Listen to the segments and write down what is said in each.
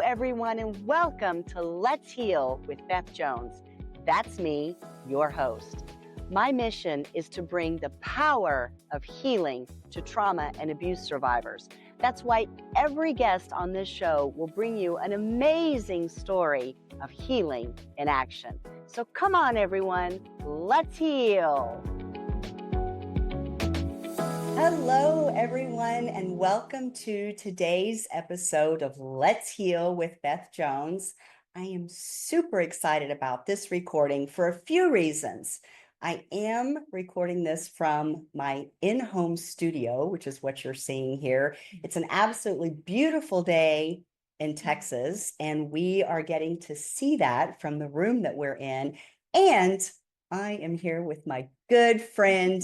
everyone, and welcome to Let's Heal with Beth Jones. That's me, your host. My mission is to bring the power of healing to trauma and abuse survivors. That's why every guest on this show will bring you an amazing story of healing in action. So come on, everyone, let's heal. Hello, everyone, and welcome to today's episode of Let's Heal with Beth Jones. I am super excited about this recording for a few reasons. I am recording this from my in-home studio, which is what you're seeing here. It's an absolutely beautiful day in Texas, and we are getting to see that from the room that we're in. And I am here with my good friend,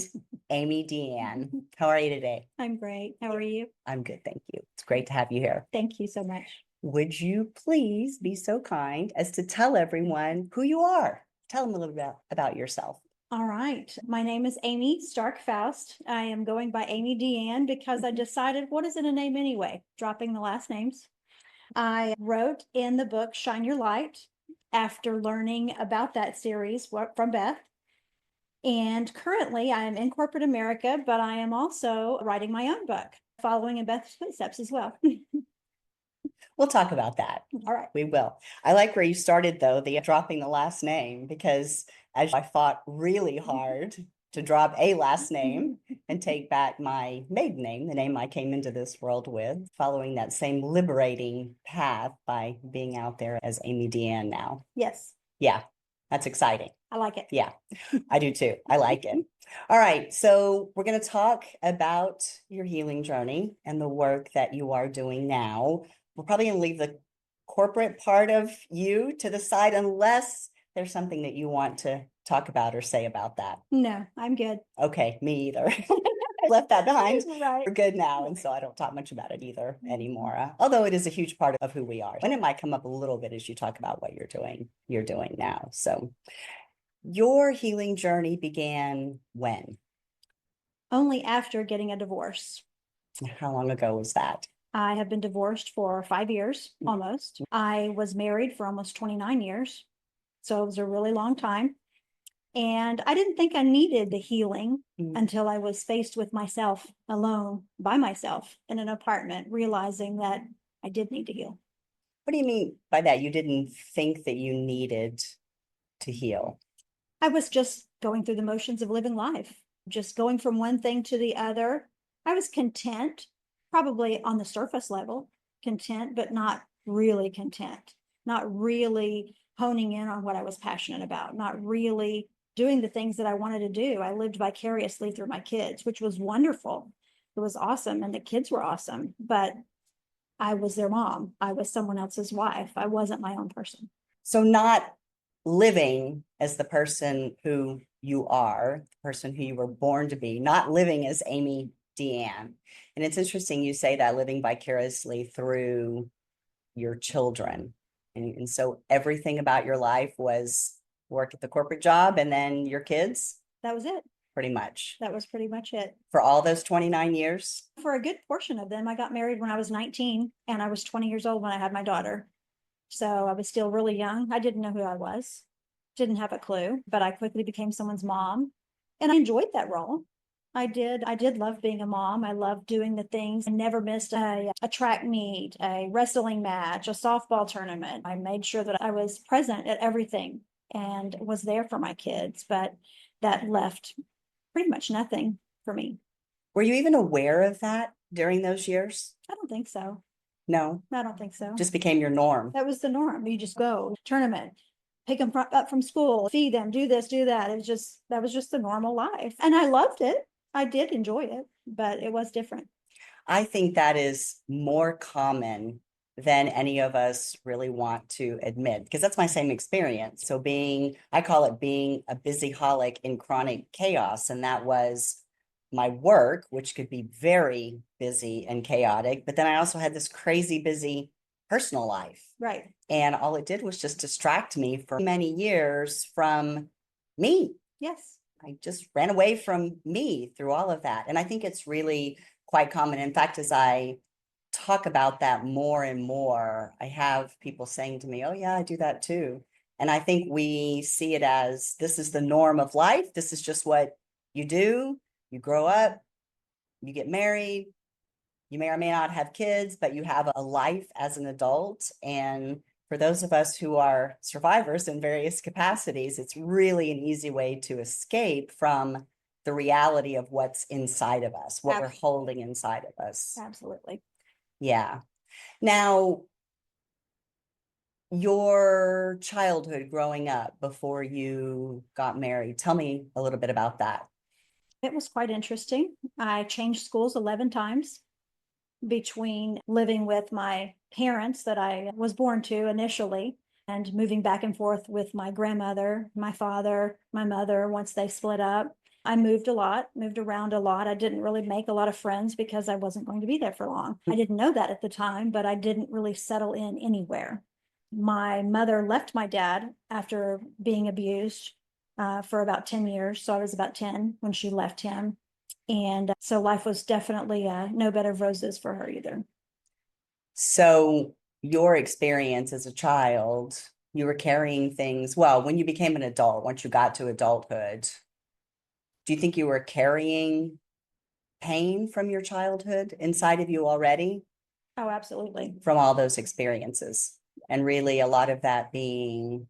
Amey Deianne. How are you today? I'm great. How are you? I'm good, thank you. It's great to have you here. Thank you so much. Would you please be so kind as to tell everyone who you are? Tell them a little bit about yourself. All right. My name is Amy Stark-Faust. I am going by Amey Deianne because I decided, what is in a name anyway? Dropping the last names. I wrote in the book, Shine Your Light, after learning about that series from Beth. And currently I am in corporate America, but I am also writing my own book, following in Beth's footsteps as well. We'll talk about that. All right. We will. I like where you started, though, the dropping the last name, because as I fought really hard to drop a last name and take back my maiden name, the name I came into this world with, following that same liberating path by being out there as Amey Deianne now. Yes. Yeah, that's exciting. I like it. Yeah, I do too. I like it. All right. So we're going to talk about your healing journey and the work that you are doing now. We're probably going to leave the corporate part of you to the side unless there's something that you want to talk about or say about that. No, I'm good. Okay, me either. I left that behind. Right. We're good now. And so I don't talk much about it either anymore, although it is a huge part of who we are. And it might come up a little bit as you talk about what you're doing now. So your healing journey began when? Only after getting a divorce. How long ago was that? I have been divorced for 5 years, almost. I was married for almost 29 years. So it was a really long time. And I didn't think I needed the healing until I was faced with myself alone by myself in an apartment, realizing that I did need to heal. What do you mean by that? You didn't think that you needed to heal? I was just going through the motions of living life, just going from one thing to the other. I was content, probably on the surface level, content, but not really content, not really honing in on what I was passionate about, not really doing the things that I wanted to do. I lived vicariously through my kids, which was wonderful. It was awesome. And the kids were awesome, but I was their mom. I was someone else's wife. I wasn't my own person. So not living as the person who you are, the person who you were born to be, not living as Amey Deianne. And it's interesting you say that, living vicariously through your children. And so everything about your life was work at the corporate job and then your kids? That was it. Pretty much. That was pretty much it. For all those 29 years? For a good portion of them. I got married when I was 19 and I was 20 years old when I had my daughter. So I was still really young. I didn't know who I was, didn't have a clue, but I quickly became someone's mom and I enjoyed that role. I did love being a mom. I loved doing the things. I never missed a track meet, a wrestling match, a softball tournament. I made sure that I was present at everything and was there for my kids, but that left pretty much nothing for me. Were you even aware of that during those years? I don't think so. No, I don't think so. just became your norm. That was the norm. You just go tournament, pick them up from school, feed them, do this, do that. That was just the normal life. And I loved it. I did enjoy it, but it was different. I think that is more common than any of us really want to admit, because that's my same experience. So I call it being a busyholic in chronic chaos. And that was my work, which could be very busy and chaotic. But then I also had this crazy busy personal life. Right. And all it did was just distract me for many years from me. Yes. I just ran away from me through all of that. And I think it's really quite common. In fact, as I talk about that more and more, I have people saying to me, oh yeah, I do that too. And I think we see it as this is the norm of life. This is just what you do. You grow up, you get married, you may or may not have kids, but you have a life as an adult. And for those of us who are survivors in various capacities, it's really an easy way to escape from the reality of what's inside of us, what we're holding inside of us. Absolutely. Yeah. Now, your childhood growing up before you got married, tell me a little bit about that. It was quite interesting. I changed schools 11 times between living with my parents that I was born to initially and moving back and forth with my grandmother, my father, my mother once they split up. I moved a lot, moved around a lot. I didn't really make a lot of friends because I wasn't going to be there for long. I didn't know that at the time, but I didn't really settle in anywhere. My mother left my dad after being abused for about 10 years. So I was about 10 when she left him. And so life was definitely no bed of roses for her either. So your experience as a child, you were carrying things, well, when you became an adult, once you got to adulthood, do you think you were carrying pain from your childhood inside of you already? Oh, absolutely. From all those experiences. And really a lot of that being,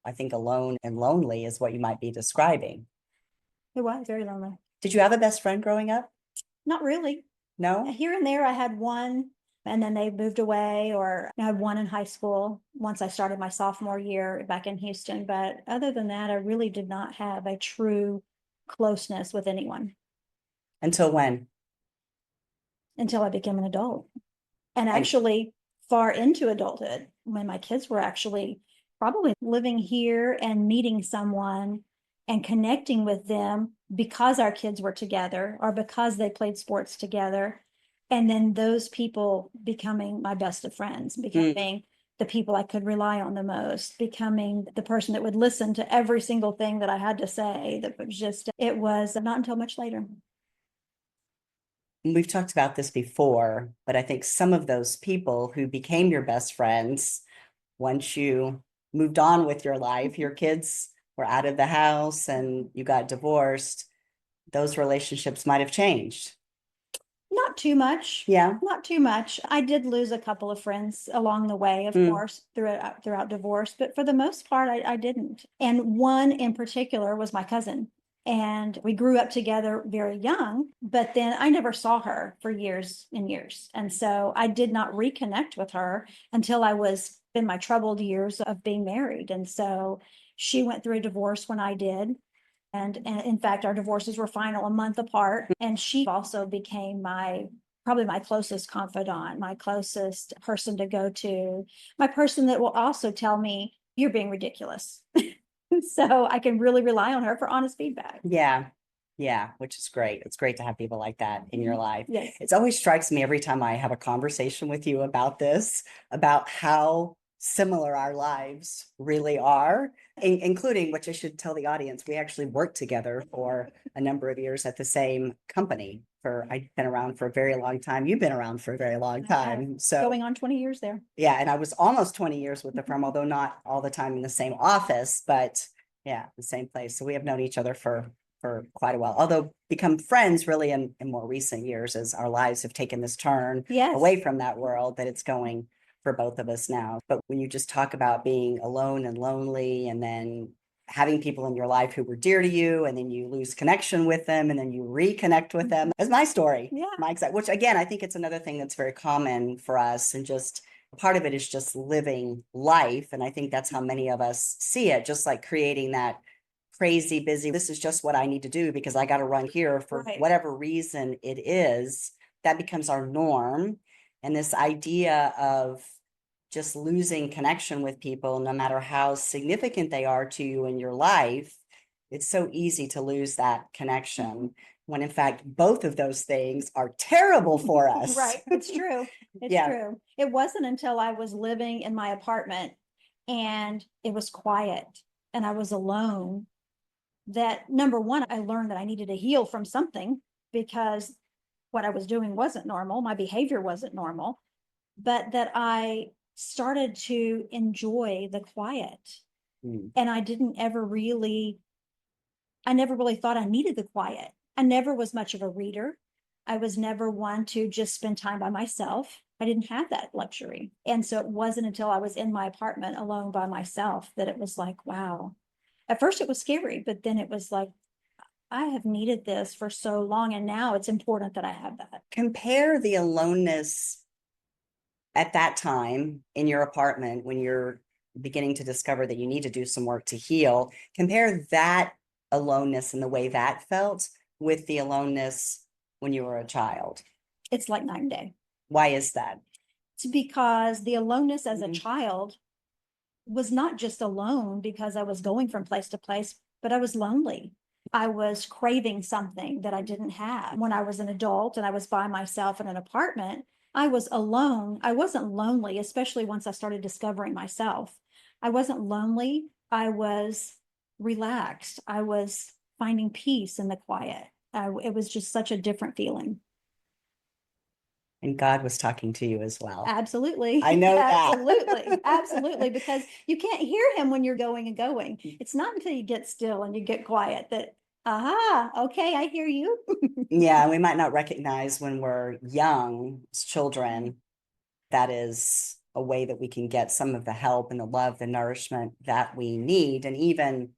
I think, alone and lonely is what you might be describing. It was very lonely. Did you have a best friend growing up? Not really. No? Here and there, I had one, and then they moved away, or I had one in high school once I started my sophomore year back in Houston. But other than that, I really did not have a true closeness with anyone Until when? until I became an adult. And And actually, far into adulthood, when my kids were actually probably living here and meeting someone and connecting with them because our kids were together or because they played sports together. And then those people becoming my best of friends, becoming the people I could rely on the most, becoming the person that would listen to every single thing that I had to say. That was just, it was not until much later. we've talked about this before, but I think some of those people who became your best friends, once you moved on with your life, your kids were out of the house and you got divorced, those relationships might have changed. Not too much. Yeah. Not too much. I did lose a couple of friends along the way, of course, throughout divorce, but for the most part, I didn't. And one in particular was my cousin. And we grew up together very young, but then I never saw her for years and years. And so I did not reconnect with her until I was in my troubled years of being married. And so she went through a divorce when I did. And in fact, our divorces were final a month apart. And she also became probably my closest confidant, my closest person to go to, my person that will also tell me, you're being ridiculous. So I can really rely on her for honest feedback. Yeah. Yeah, which is great. It's great to have people like that in your life. Yes. It always strikes me every time I have a conversation with you about this, about how similar our lives really are, including, which I should tell the audience, we actually worked together for a number of years at the same company. I've been around for a very long time. You've been around for a very long time. So going on 20 years there. Yeah, and I was almost 20 years with the firm, although not all the time in the same office, but yeah, the same place. So we have known each other for quite a while, although become friends really in more recent years as our lives have taken this turn away from that world that it's going for both of us now. But when you just talk about being alone and lonely and then having people in your life who were dear to you and then you lose connection with them and then you reconnect with them, that's my story. Yeah. Which again, I think it's another thing that's very common for us, and just part of it is just living life. And I think that's how many of us see it, just like creating that crazy busy, this is just what I need to do because I got to run here for whatever reason it is. That becomes our norm. And this idea of just losing connection with people, no matter how significant they are to you in your life, it's so easy to lose that connection when in fact both of those things are terrible for us. Right. It's true. It's true. It wasn't until I was living in my apartment and it was quiet and I was alone that, number one, I learned that I needed to heal from something, because what I was doing wasn't normal. My behavior wasn't normal, but that I started to enjoy the quiet. Mm. And I never really thought I needed the quiet. I never was much of a reader. I was never one to just spend time by myself. I didn't have that luxury. And so it wasn't until I was in my apartment alone by myself that it was like, wow. At first it was scary, but then it was like, I have needed this for so long. And now it's important that I have that. Compare the aloneness at that time in your apartment when you're beginning to discover that you need to do some work to heal. Compare that aloneness and the way that felt with the aloneness when you were a child. It's like night and day. Why is that? It's because the aloneness as a Mhm. child was not just alone because I was going from place to place, but I was lonely. I was craving something that I didn't have. When I was an adult and I was by myself in an apartment, I was alone. I wasn't lonely, especially once I started discovering myself. I wasn't lonely. I was relaxed. I was finding peace in the quiet. It was just such a different feeling. And God was talking to you as well. Absolutely. I know that. Absolutely. Absolutely. Because you can't hear him when you're going and going. It's not until you get still and you get quiet that, aha, okay, I hear you. Yeah, we might not recognize when we're young as children, that is a way that we can get some of the help and the love, the nourishment that we need. And even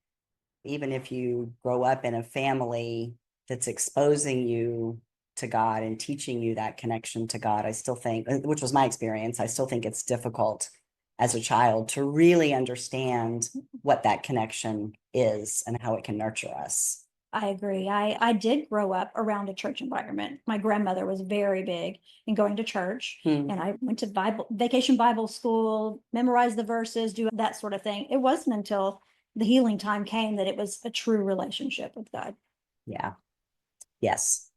if you grow up in a family that's exposing you to God and teaching you that connection to God, I still think, which was my experience, I still think it's difficult as a child to really understand what that connection is and how it can nurture us. I agree. I did grow up around a church environment. My grandmother was very big in going to church, Hmm. and I went to vacation Bible school, memorized the verses, do that sort of thing. It wasn't until the healing time came that it was a true relationship with God. Yeah. Yes.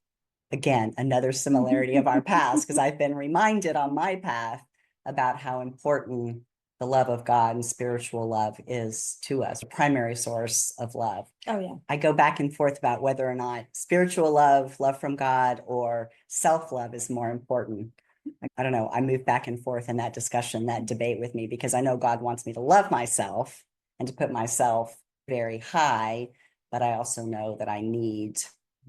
Again, another similarity of our past, because I've been reminded on my path about how important the love of God and spiritual love is to us, a primary source of love. Oh, yeah. I go back and forth about whether or not spiritual love, love from God, or self-love is more important. I don't know. I move back and forth in that discussion, that debate with me, because I know God wants me to love myself and to put myself very high, but I also know that I need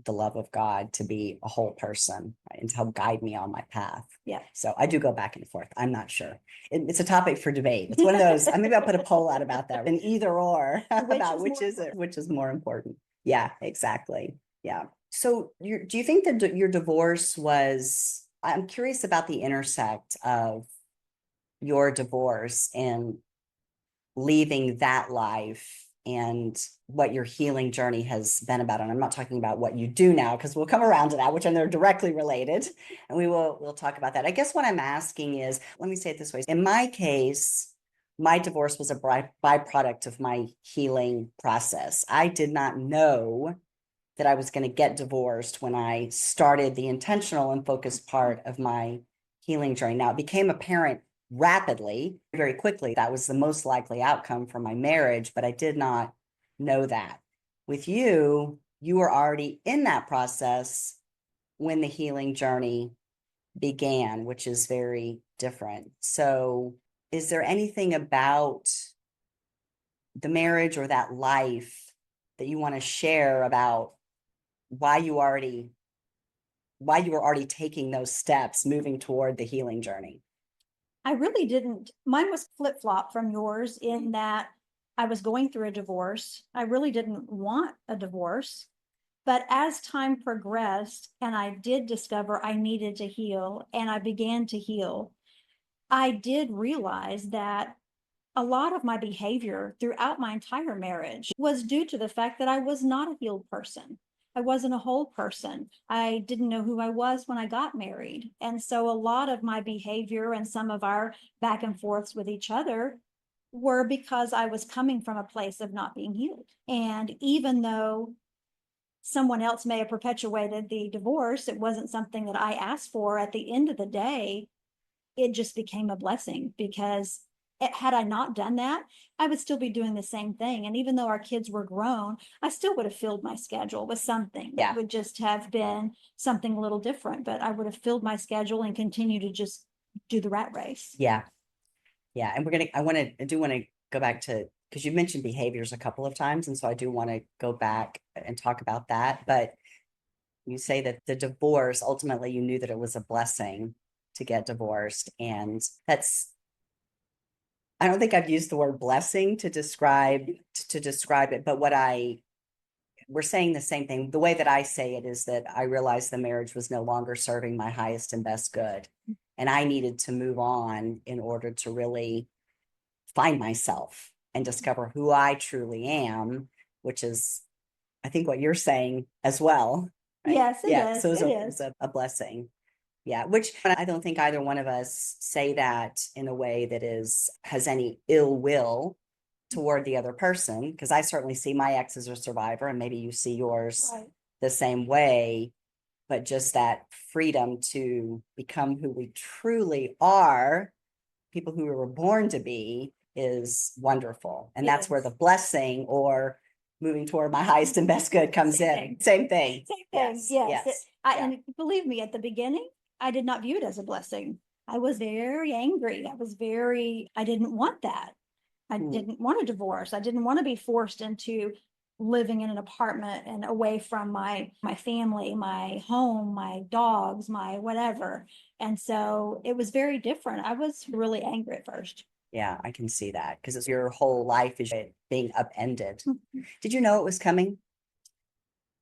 the love of God to be a whole person, right, and to help guide me on my path. Yeah. So I do go back and forth. I'm not sure. It's a topic for debate. It's one of those, maybe I'll put a poll out about that, an either or about which is it, which is more important. Yeah, exactly. Yeah. So do you think that your divorce was, I'm curious about the intersect of your divorce and leaving that life and what your healing journey has been about. And I'm not talking about what you do now, because we'll come around to that, which I know are directly related, and we'll talk about that. I guess what I'm asking is, let me say it this way. In my case, my divorce was a byproduct of my healing process. I did not know that I was going to get divorced when I started the intentional and focused part of my healing journey. Now, it became apparent rapidly, very quickly, that was the most likely outcome for my marriage, but I did not know that. With you, you were already in that process when the healing journey began, which is very different. So, is there anything about the marriage or that life that you want to share about why you were already taking those steps moving toward the healing journey? I really didn't. Mine was flip flop from yours in that I was going through a divorce. I really didn't want a divorce. But as time progressed and I did discover I needed to heal and I began to heal, I did realize that a lot of my behavior throughout my entire marriage was due to the fact that I was not a healed person. I wasn't a whole person. I didn't know who I was when I got married. And so a lot of my behavior and some of our back and forths with each other were because I was coming from a place of not being healed. And even though someone else may have perpetuated the divorce, it wasn't something that I asked for. At the end of the day, it just became a blessing because had I not done that, I would still be doing the same thing. And even though our kids were grown, I still would have filled my schedule with something that would just have been something a little different, but I would have filled my schedule and continue to just do the rat race. Yeah. Yeah. And I do want to go back to, because you mentioned behaviors a couple of times. And so I do want to go back and talk about that. But you say that the divorce, ultimately, you knew that it was a blessing to get divorced. And I don't think I've used the word blessing to describe it, but we're saying the same thing. The way that I say it is that I realized the marriage was no longer serving my highest and best good. And I needed to move on in order to really find myself and discover who I truly am, which is, I think, what you're saying as well. Right? Yes, it is. So it was a blessing. Yeah, which I don't think either one of us say that in a way that has any ill will toward the other person, because I certainly see my ex as a survivor, and maybe you see yours the same way, but just that freedom to become who we truly are, people who we were born to be, is wonderful. And that's where the blessing or moving toward my highest and best good comes in. Same thing. Yes. And believe me, at the beginning, I did not view it as a blessing. I was very angry. I didn't want that. I didn't want a divorce. I didn't want to be forced into living in an apartment and away from my family, my home, my dogs, my whatever. And so it was very different. I was really angry at first. Yeah, I can see that, because it's your whole life is being upended. Did you know it was coming?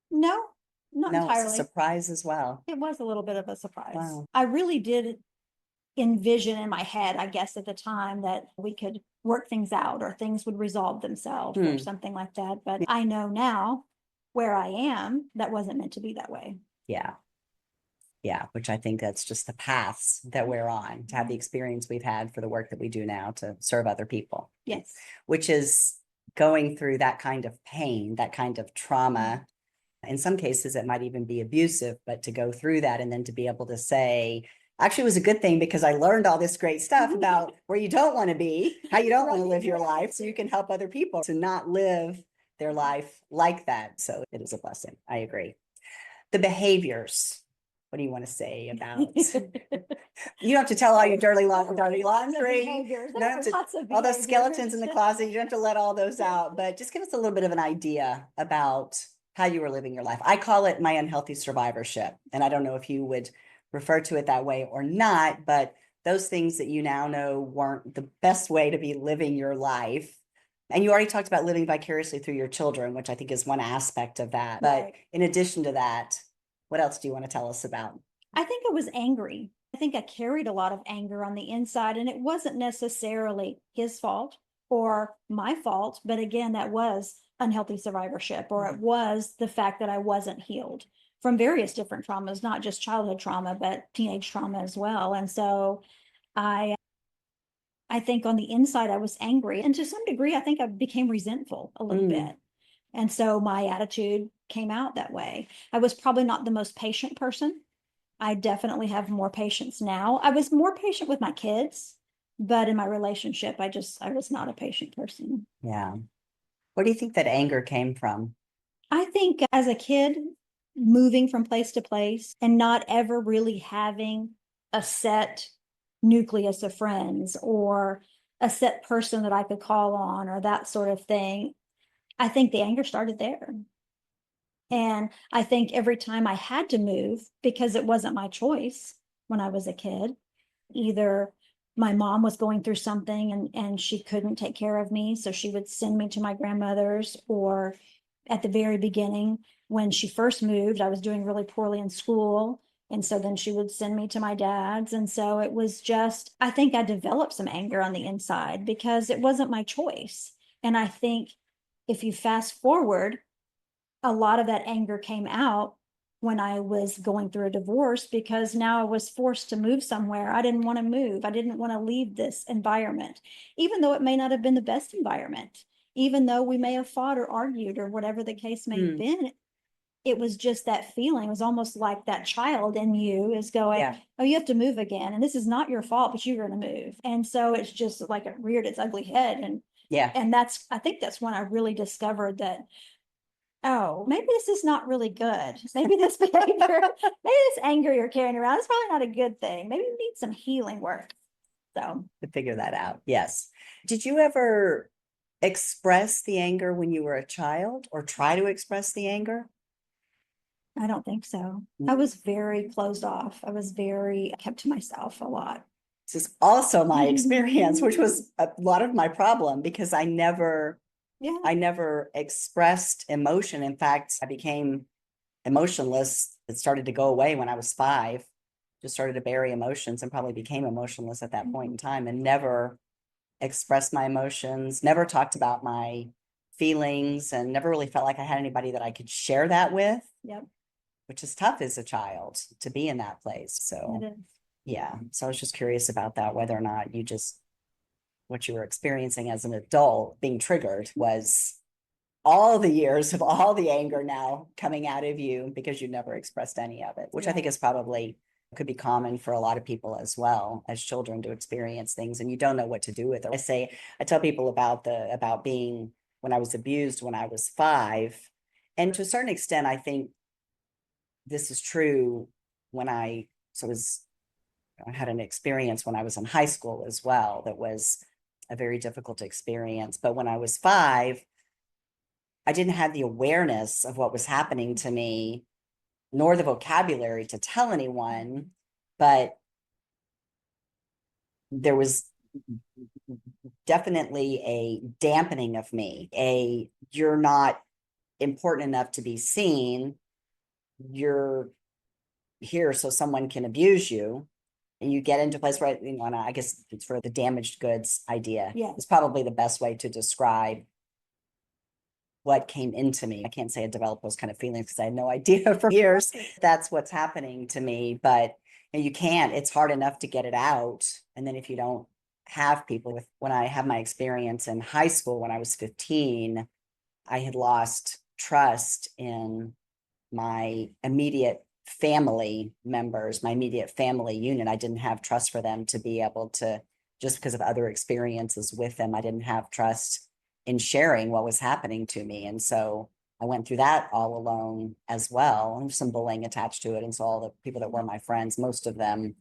No, not entirely. It's a surprise as well. It was a little bit of a surprise. Wow. I really did envision in my head, I guess at the time, that we could work things out or things would resolve themselves or something like that. But I know now where I am, that wasn't meant to be that way. Yeah, which I think that's just the paths that we're on, to have the experience we've had for the work that we do now to serve other people. Yes. Which is going through that kind of pain, that kind of trauma. In some cases, it might even be abusive, but to go through that and then to be able to say, actually, it was a good thing, because I learned all this great stuff about where you don't want to be, how you don't want to live your life, so you can help other people to not live their life like that. So it is a blessing. I agree. The behaviors. What do you want to say about? You don't have to tell all your dirty laundry. All those skeletons in the closet. You don't have to let all those out, but just give us a little bit of an idea about how you were living your life. I call it my unhealthy survivorship. And I don't know if you would refer to it that way or not, but those things that you now know weren't the best way to be living your life. And you already talked about living vicariously through your children, which I think is one aspect of that. But in addition to that, what else do you want to tell us about? I think I was angry. I think I carried a lot of anger on the inside, and it wasn't necessarily his fault or my fault. But again, that was unhealthy survivorship, or it was the fact that I wasn't healed from various different traumas, not just childhood trauma, but teenage trauma as well. And so I think on the inside, I was angry. And to some degree, I think I became resentful a little bit. And so my attitude came out that way. I was probably not the most patient person. I definitely have more patience now. I was more patient with my kids, but in my relationship, I was not a patient person. Yeah. Where do you think that anger came from? I think as a kid, moving from place to place and not ever really having a set nucleus of friends or a set person that I could call on or that sort of thing, I think the anger started there. And I think every time I had to move, because it wasn't my choice when I was a kid, either my mom was going through something and she couldn't take care of me, so she would send me to my grandmother's, or at the very beginning, when she first moved, I was doing really poorly in school. And so then she would send me to my dad's. And so it was just, I think I developed some anger on the inside because it wasn't my choice. And I think if you fast forward, a lot of that anger came out when I was going through a divorce, because now I was forced to move somewhere. I didn't want to move. I didn't want to leave this environment, even though it may not have been the best environment, even though we may have fought or argued or whatever the case may have been. it was just that feeling. It was almost like that child in you is going, Yeah. oh, you have to move again. And this is not your fault, but you're going to move. And so it's just like it reared its ugly head. Yeah. And I think that's when I really discovered that, oh, maybe this is not really good. Maybe this behavior, maybe this anger you're carrying around is probably not a good thing. Maybe you need some healing work. So To figure that out. Yes. Did you ever express the anger when you were a child or try to express the anger? I don't think so. I was very closed off. I kept to myself a lot. This is also my experience, which was a lot of my problem because I never expressed emotion. In fact, I became emotionless. It started to go away when I was 5. Just started to bury emotions and probably became emotionless at that point in time and never expressed my emotions, never talked about my feelings, and never really felt like I had anybody that I could share that with. Yep. Which is tough as a child to be in that place. So, yeah. So I was just curious about that, whether or not what you were experiencing as an adult being triggered was all the years of all the anger now coming out of you because you never expressed any of it, which I think is probably could be common for a lot of people as well as children to experience things and you don't know what to do with it. I tell people about being when I was abused when I was 5. And to a certain extent, I think this is true when I had an experience when I was in high school as well. That was a very difficult experience. But when I was 5, I didn't have the awareness of what was happening to me, nor the vocabulary to tell anyone. But there was definitely a dampening of me. You're not important enough to be seen. You're here so someone can abuse you. And you get into a place where, and I guess it's for the damaged goods idea. Yeah. It's probably the best way to describe what came into me. I can't say I developed those kind of feelings because I had no idea for years that's what's happening to me. But you can't, it's hard enough to get it out. And then if you don't have people when I had my experience in high school, when I was 15, I had lost trust in my immediate family members, my immediate family unit. I didn't have trust for them to be able to, just because of other experiences with them, I didn't have trust in sharing what was happening to me. And so I went through that all alone as well. And some bullying attached to it. And so all the people that were my friends, most of them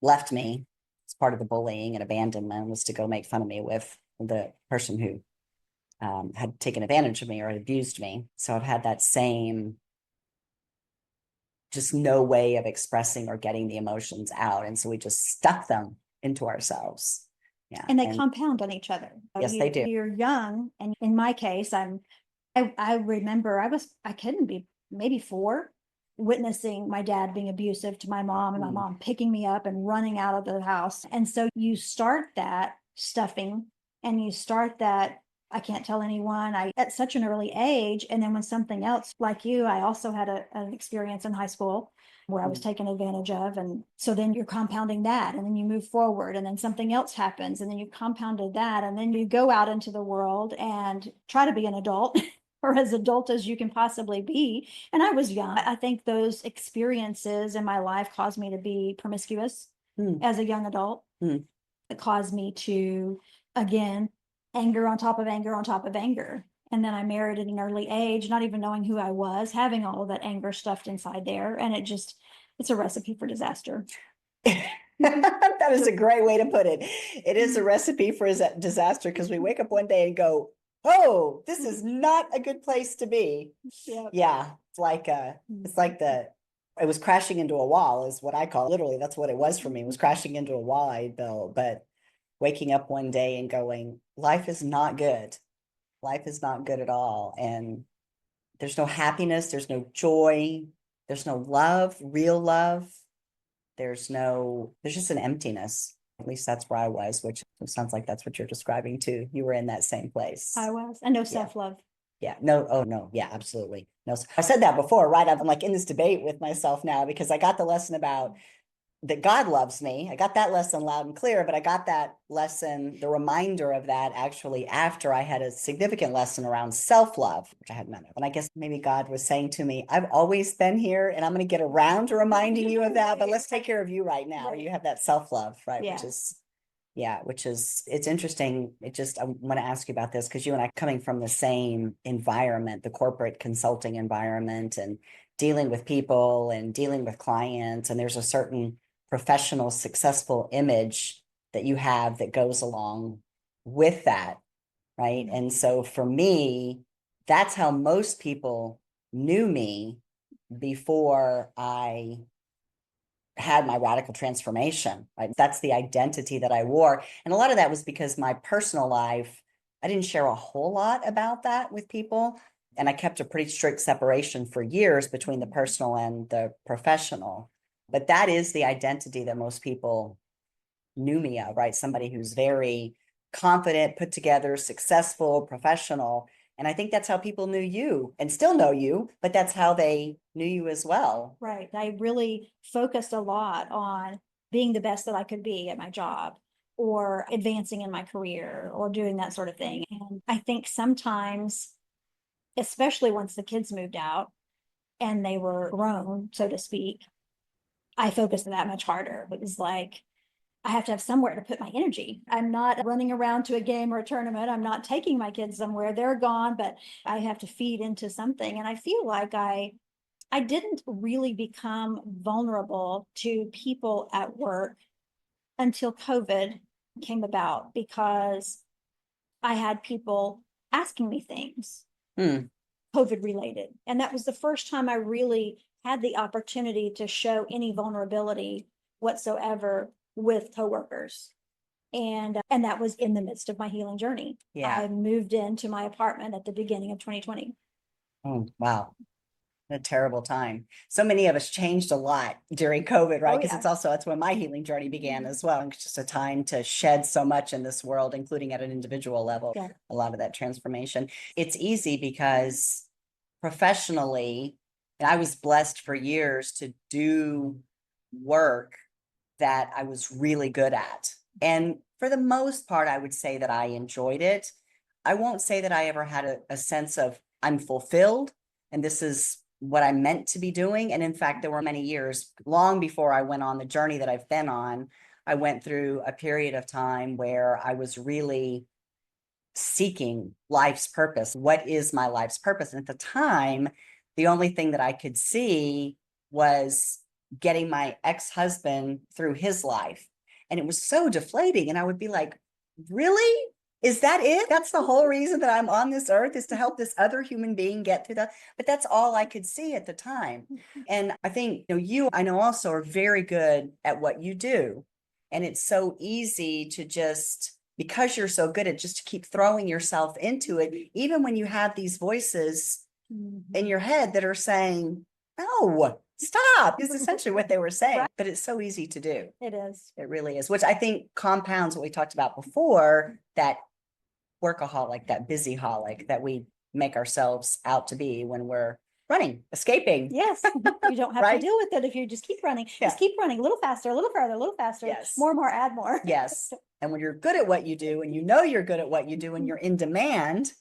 left me. It's part of the bullying and abandonment was to go make fun of me with the person who had taken advantage of me or had abused me. So I've had that same just no way of expressing or getting the emotions out. And so we just stuff them into ourselves. Yeah. And they compound on each other. Yes, they do. You're young. And in my case, I remember I couldn't be maybe 4, witnessing my dad being abusive to my mom and my mom picking me up and running out of the house. And so you start that stuffing and you start that I can't tell anyone at such an early age. And then when something else like you, I also had an experience in high school where I was taken advantage of. And so then you're compounding that and then you move forward and then something else happens and then you compounded that. And then you go out into the world and try to be an adult or as adult as you can possibly be. And I was young. I think those experiences in my life caused me to be promiscuous as a young adult. It caused me to, again, anger on top of anger on top of anger. And then I married at an early age, not even knowing who I was, having all of that anger stuffed inside there. And it's a recipe for disaster. That is a great way to put it. It is a recipe for disaster because we wake up one day and go, oh, this is not a good place to be. Yeah. It was crashing into a wall is what I call it. Literally. That's what it was for me. It was crashing into a wall I built, but waking up one day and going, life is not good. Life is not good at all. And there's no happiness. There's no joy. There's no love, real love. There's just an emptiness. At least that's where I was, which sounds like that's what you're describing too. You were in that same place. I was, and no self-love. Yeah. No. Oh no. Yeah, absolutely. No. I said that before, right? I'm like in this debate with myself now because I got the lesson about that God loves me. I got that lesson loud and clear, but I got that lesson, the reminder of that actually after I had a significant lesson around self-love, which I had none of. And I guess maybe God was saying to me, I've always been here and I'm going to get around to reminding you of that, but let's take care of you right now. Right. You have that self-love, right? Yeah. Which is, yeah, which is, it's interesting. I want to ask you about this because you and I coming from the same environment, the corporate consulting environment, and dealing with people and dealing with clients. And there's a certain professional, successful image that you have that goes along with that, right? And so for me, that's how most people knew me before I had my radical transformation, right? That's the identity that I wore. And a lot of that was because my personal life, I didn't share a whole lot about that with people. And I kept a pretty strict separation for years between the personal and the professional. But that is the identity that most people knew me of, right? Somebody who's very confident, put together, successful, professional. And I think that's how people knew you and still know you, but that's how they knew you as well. Right. I really focused a lot on being the best that I could be at my job or advancing in my career or doing that sort of thing. And I think sometimes, especially once the kids moved out and they were grown, so to speak, I focused that much harder. It was like, I have to have somewhere to put my energy. I'm not running around to a game or a tournament. I'm not taking my kids somewhere. They're gone, but I have to feed into something. And I feel like I didn't really become vulnerable to people at work until COVID came about because I had people asking me things COVID related. And that was the first time I really had the opportunity to show any vulnerability whatsoever with coworkers. And that was in the midst of my healing journey. Yeah. I moved into my apartment at the beginning of 2020. Oh, wow. A terrible time. So many of us changed a lot during COVID, right? Because it's also, that's when my healing journey began as well. It's just a time to shed so much in this world, including at an individual level, a lot of that transformation. It's easy because professionally, and I was blessed for years to do work that I was really good at. And for the most part, I would say that I enjoyed it. I won't say that I ever had a sense of I'm fulfilled and this is what I'm meant to be doing. And in fact, there were many years long before I went on the journey that I've been on. I went through a period of time where I was really seeking life's purpose. What is my life's purpose? And at the time, the only thing that I could see was getting my ex-husband through his life. And it was so deflating. And I would be like, really? Is that it? That's the whole reason that I'm on this earth, is to help this other human being get through that. But that's all I could see at the time. And I think, you, I know also are very good at what you do. And it's so easy to just, because you're so good at just to keep throwing yourself into it, even when you have these voices in your head that are saying, no, stop, is essentially what they were saying. Right. But it's so easy to do. It is. It really is, which I think compounds what we talked about before, that workaholic, that busyholic that we make ourselves out to be when we're running, escaping. Yes. You don't have to deal with it if you just keep running. Just keep running a little faster, a little further, a little faster. Yes. More, add more. Yes. And when you're good at what you do, and you're good at what you do, and you're in demand,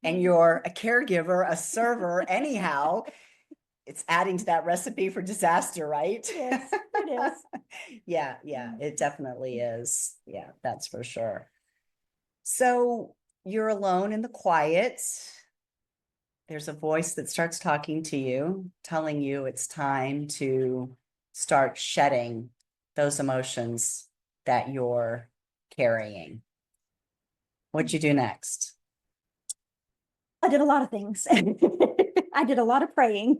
and you're a caregiver, a server, anyhow, it's adding to that recipe for disaster, right? Yes, it is. Yeah, it definitely is. Yeah, that's for sure. So you're alone in the quiet. There's a voice that starts talking to you, telling you it's time to start shedding those emotions that you're carrying. What'd you do next? I did a lot of things. I did a lot of praying,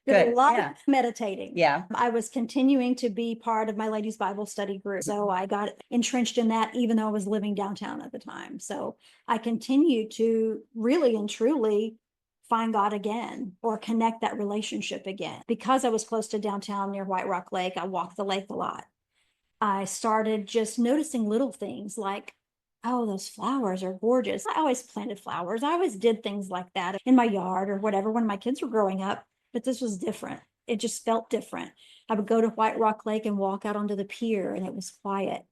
did a lot of meditating. Yeah. I was continuing to be part of my ladies' Bible study group. So I got entrenched in that, even though I was living downtown at the time. So I continued to really and truly find God again, or connect that relationship again. Because I was close to downtown near White Rock Lake, I walked the lake a lot. I started just noticing little things like, oh, those flowers are gorgeous. I always planted flowers. I always did things like that in my yard or whatever when my kids were growing up, but this was different. It just felt different. I would go to White Rock Lake and walk out onto the pier, and it was quiet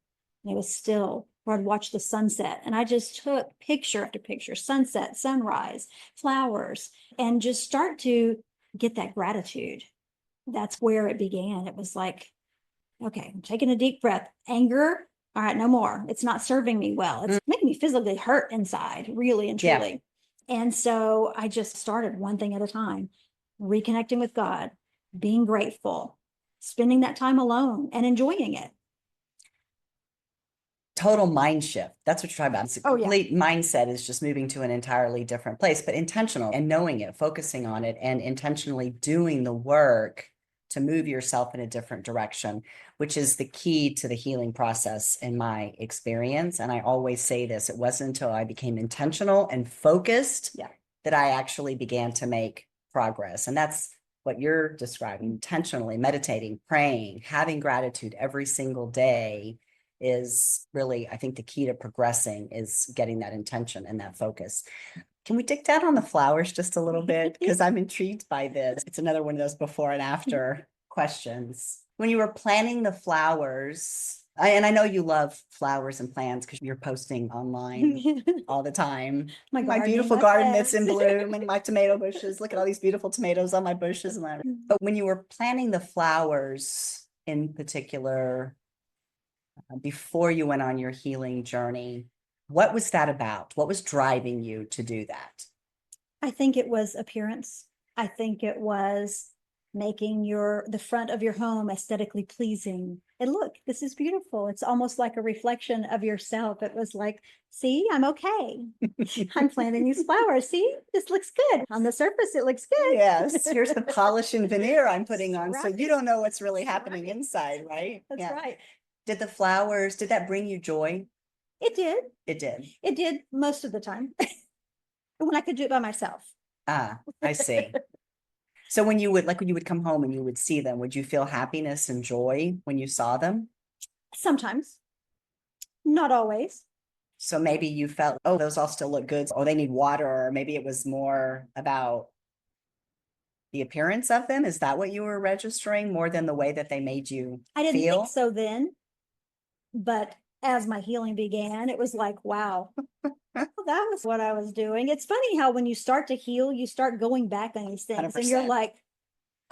and it was still. Or I'd watch the sunset, and I just took picture after picture, sunset, sunrise, flowers, and just start to get that gratitude. That's where it began. It was like, okay, I'm taking a deep breath. Anger, all right, no more. It's not serving me well. It's making me physically hurt inside, really and Yeah. truly. And so I just started one thing at a time, reconnecting with God, being grateful, spending that time alone and enjoying it. Total mind shift. That's what you're talking about. It's a Oh, yeah. complete mindset is just moving to an entirely different place, but intentional and knowing it, focusing on it, and intentionally doing the work to move yourself in a different direction, which is the key to the healing process in my experience. And I always say this, it wasn't until I became intentional and focused that I actually began to make progress. And that's what you're describing, intentionally meditating, praying, having gratitude every single day is really, I think the key to progressing is getting that intention and that focus. Can we dig down on the flowers just a little bit? Because I'm intrigued by this. It's another one of those before and after questions. When you were planting the flowers, and I know you love flowers and plants because you're posting online all the time. My beautiful garden that's in bloom and my tomato bushes. Look at all these beautiful tomatoes on my bushes. But when you were planting the flowers in particular, before you went on your healing journey, what was that about? What was driving you to do that? I think it was appearance. I think it was making the front of your home aesthetically pleasing. And look, this is beautiful. It's almost like a reflection of yourself. It was like, see, I'm okay. I'm planting these flowers. See, this looks good. On the surface, it looks good. Yes, here's the polish and veneer I'm putting on. Right. So you don't know what's really happening inside, right? That's right. Did the flowers, did that bring you joy? It did. It did. It did most of the time. When I could do it by myself. Ah, I see. So when you would come home and you would see them, would you feel happiness and joy when you saw them? Sometimes, not always. So maybe you felt, oh, those all still look good. Oh, they need water. Or maybe it was more about the appearance of them. Is that what you were registering more than the way that they made you I didn't feel? think so then, but as my healing began, it was like, wow, that was what I was doing. It's funny how when you start to heal, you start going back on these things 100%. and you're like,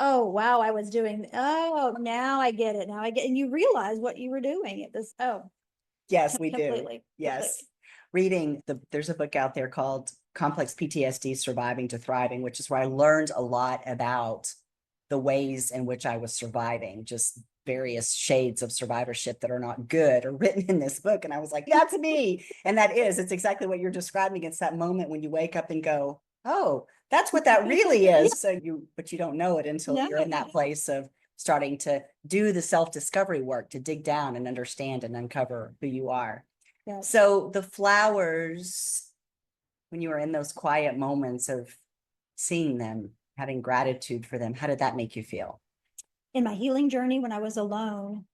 oh, wow, I was doing, oh, now I get it. Now I get, and you realize what you were doing. It was, oh, yes, we completely, do. Yes. completely. Reading there's a book out there called Complex PTSD Surviving to Thriving, which is where I learned a lot about the ways in which I was surviving, just various shades of survivorship that are not good are written in this book. And I was like, that's me. And it's exactly what you're describing. It's that moment when you wake up and go, oh, that's what that really is. But you don't know it until you're in that place of starting to do the self-discovery work, to dig down and understand and uncover who you are. Yes. So the flowers, when you were in those quiet moments of seeing them, having gratitude for them, how did that make you feel? In my healing journey, when I was alone,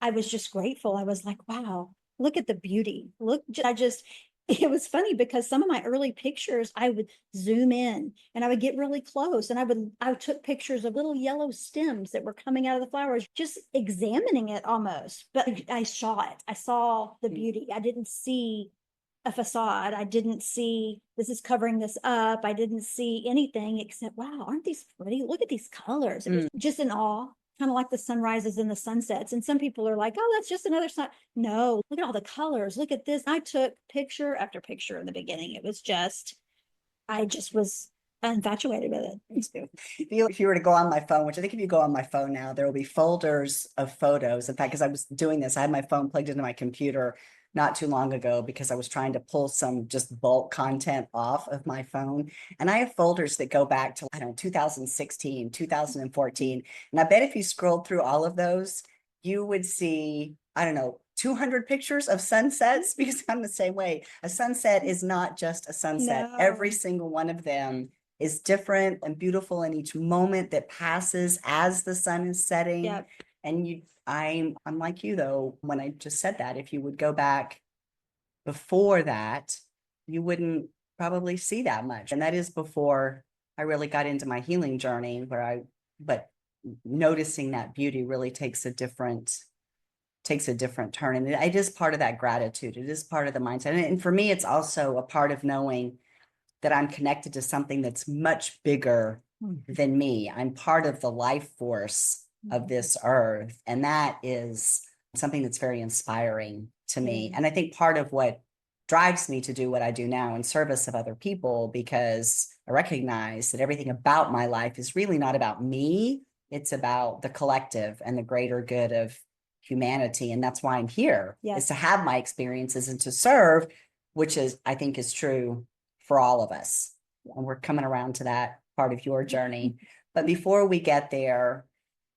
I was just grateful. I was like, wow, look at the beauty. Look, it was funny because some of my early pictures, I would zoom in and I would get really close and I took pictures of little yellow stems that were coming out of the flowers, just examining it almost. But I saw it. I saw the beauty. I didn't see a facade. I didn't see this is covering this up. I didn't see anything except, wow, aren't these pretty? Look at these colors. It was just in awe, kind of like the sunrises and the sunsets. And some people are like, oh, that's just another sun. No, look at all the colors. Look at this. I took picture after picture in the beginning. It was just, I just was infatuated with it. Me too. If you were to go on my phone, which I think if you go on my phone now, there will be folders of photos. In fact, because I was doing this, I had my phone plugged into my computer not too long ago because I was trying to pull some just bulk content off of my phone. And I have folders that go back to, I don't know, 2016, 2014. And I bet if you scrolled through all of those, you would see, I don't know, 200 pictures of sunsets, because I'm the same way. A sunset is not just a sunset. No. Every single one of them is different and beautiful in each moment that passes as the sun is setting. Yep. And I'm like you though, when I just said that, if you would go back before that, you wouldn't probably see that much. And that is before I really got into my healing journey but noticing that beauty really takes a different turn. And it is part of that gratitude. It is part of the mindset. And for me, it's also a part of knowing that I'm connected to something that's much bigger than me. I'm part of the life force of this earth. And that is something that's very inspiring to me. And I think part of what drives me to do what I do now in service of other people, because I recognize that everything about my life is really not about me. It's about the collective and the greater good of humanity. And that's why I'm here, is to have my experiences and to serve, which is, I think, is true for all of us. And we're coming around to that part of your journey. But before we get there,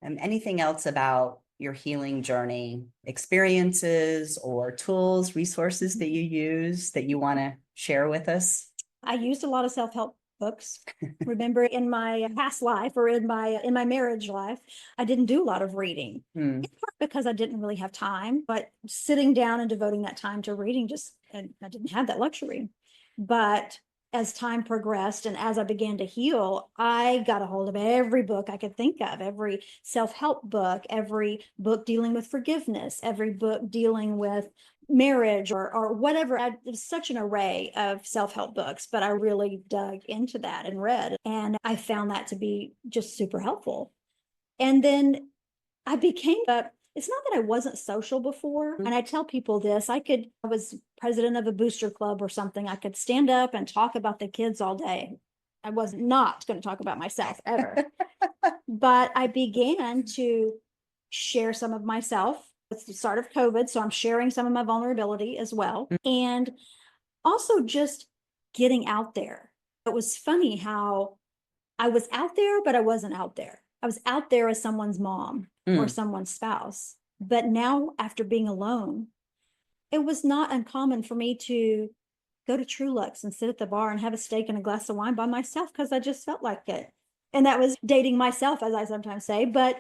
anything else about your healing journey, experiences or tools, resources that you use that you want to share with us? I used a lot of self-help books. Remember, in my past life, or in my marriage life, I didn't do a lot of reading. In part because I didn't really have time, but sitting down and devoting that time to reading, I didn't have that luxury. But as time progressed and as I began to heal, I got a hold of every book I could think of, every self-help book, every book dealing with forgiveness, every book dealing with marriage or whatever. There's such an array of self-help books, but I really dug into that and read, and I found that to be just super helpful. And then I became it's not that I wasn't social before. And I tell people this, I was president of a booster club or something. I could stand up and talk about the kids all day. I was not going to talk about myself ever. But I began to share some of myself. It's the start of COVID, so I'm sharing some of my vulnerability as well. And also just getting out there. It was funny how I was out there, but I wasn't out there. I was out there as someone's mom or someone's spouse. But now, after being alone, it was not uncommon for me to go to Truluck's and sit at the bar and have a steak and a glass of wine by myself because I just felt like it. And that was dating myself, as I sometimes say. But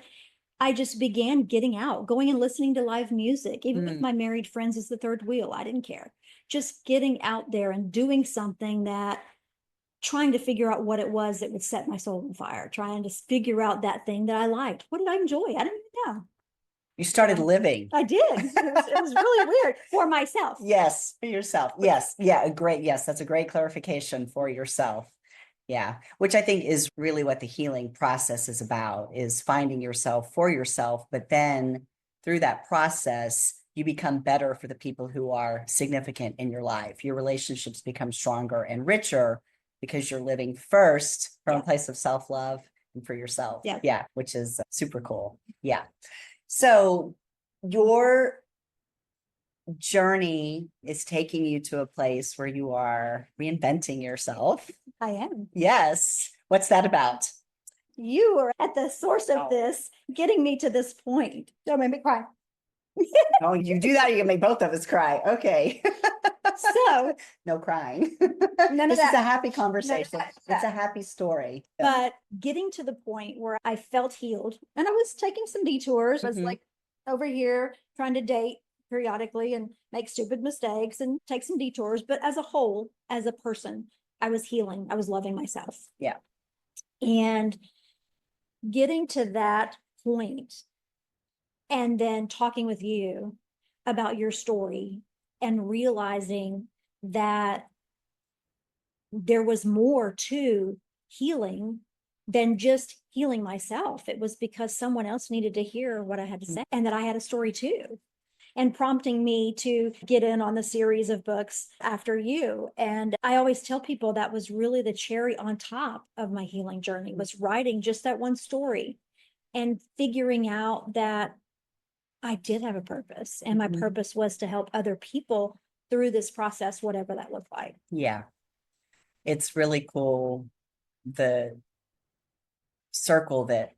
I just began getting out, going and listening to live music, even with my married friends as the third wheel. I didn't care. Just getting out there and doing something trying to figure out what it was that would set my soul on fire, trying to figure out that thing that I liked. What did I enjoy? I didn't even know. You started living. I did. It was really weird for myself. Yes, for yourself. Yes. Yeah, that's a great clarification for yourself. Yeah, which I think is really what the healing process is about, is finding yourself for yourself. But then through that process, you become better for the people who are significant in your life. Your relationships become stronger and richer because you're living first from a place of self-love and for yourself. Yeah, which is super cool. Yeah. So your journey is taking you to a place where you are reinventing yourself. I am. Yes. What's that about? You are at the source of this, getting me to this point. Don't make me cry. Oh, you do that, you can make both of us cry. Okay. So no crying. None of this is that. a happy conversation. It's a happy story. But getting to the point where I felt healed, and I was taking some detours. I was like over here trying to date periodically and make stupid mistakes and take some detours. But as a whole, as a person, I was healing. I was loving myself. Yeah. And getting to that point and then talking with you about your story and realizing that there was more to healing than just healing myself. It was because someone else needed to hear what I had to say, and that I had a story too, and prompting me to get in on the series of books after you. And I always tell people that was really the cherry on top of my healing journey, was writing just that one story and figuring out that I did have a purpose, and my purpose was to help other people through this process, whatever that looked like. Yeah. It's really cool, the circle that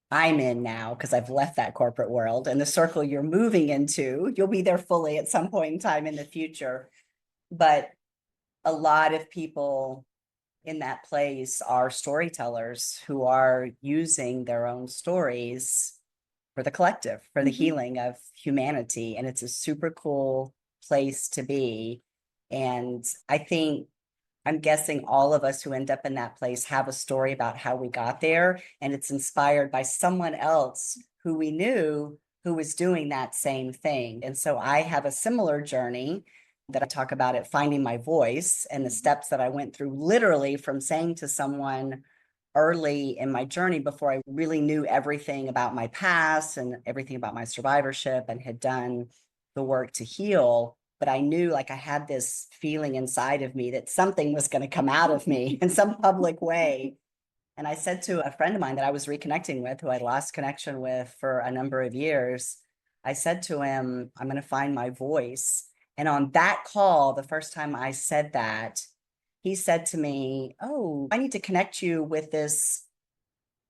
I'm in now, because I've left that corporate world, and the circle you're moving into, you'll be there fully at some point in time in the future. But a lot of people in that place are storytellers who are using their own stories for the collective, for the healing of humanity. And it's a super cool place to be. And I think I'm guessing all of us who end up in that place have a story about how we got there, and it's inspired by someone else who we knew who was doing that same thing. And so I have a similar journey that I talk about it, finding my voice, and the steps that I went through, literally from saying to someone early in my journey, before I really knew everything about my past and everything about my survivorship and had done the work to heal. But I knew, like, I had this feeling inside of me that something was going to come out of me in some public way. And I said to a friend of mine that I was reconnecting with, who I lost connection with for a number of years, I said to him, I'm going to find my voice. And on that call, the first time I said that, he said to me, oh, I need to connect you with this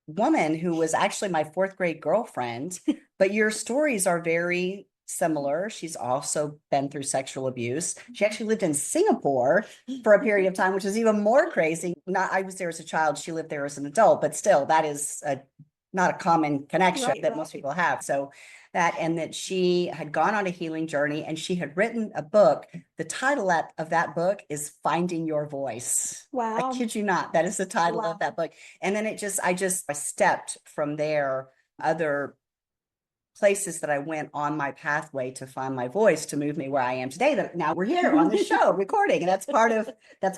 woman who was actually my fourth grade girlfriend, but your stories are very similar. She's also been through sexual abuse. She actually lived in Singapore for a period of time, which is even more crazy. Not, I was there as a child. She lived there as an adult, but still, that is not a common connection that most people have. So that, and that she had gone on a healing journey, and she had written a book. The title of that book is Finding Your Voice. Wow. I kid you not. That is the title of that book. And then I stepped from there, other places that I went on my pathway to find my voice, to move me where I am today. That now we're here on the show recording. And that's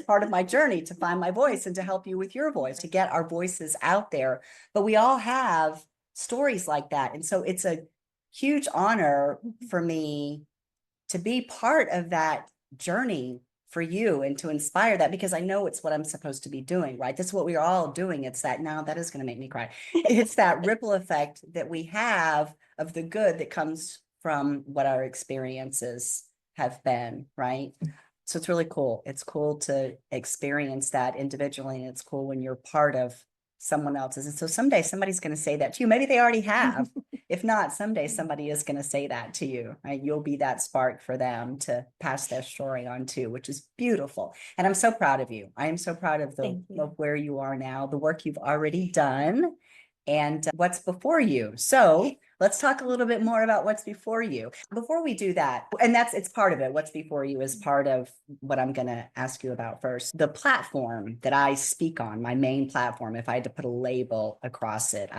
part of my journey, to find my voice and to help you with your voice, to get our voices out there. But we all have stories like that. And so it's a huge honor for me to be part of that journey for you, and to inspire that, because I know it's what I'm supposed to be doing, right? That's what we're all doing. It's that, now that is going to make me cry. It's that ripple effect that we have of the good that comes from what our experiences have been, right? So it's really cool. It's cool to experience that individually, and it's cool when you're part of someone else's. And so someday somebody's going to say that to you. Maybe they already have. If not, someday somebody is going to say that to you, right? You'll be that spark for them to pass their story on to, which is beautiful. And I'm so proud of you. I am so proud of where you are now, the work you've already done, and what's before you. So let's talk a little bit more about what's before you. Before we do that, and it's part of it. What's before you is part of what I'm going to ask you about first. The platform that I speak on, my main platform, if I had to put a label across it,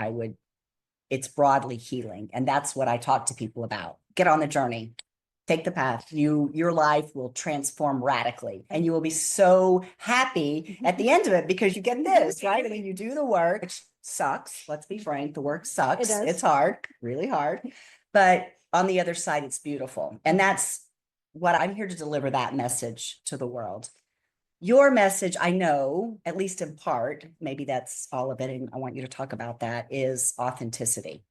it's broadly healing. And that's what I talk to people about. Get on the journey. Take the path. Your life will transform radically, and you will be so happy at the end of it, because you get this, right? I mean, you do the work, which sucks. Let's be frank. The work sucks. It's hard, really hard. But on the other side, it's beautiful. And that's what I'm here to deliver, that message to the world. Your message, I know, at least in part, maybe that's all of it, and I want you to talk about that, is authenticity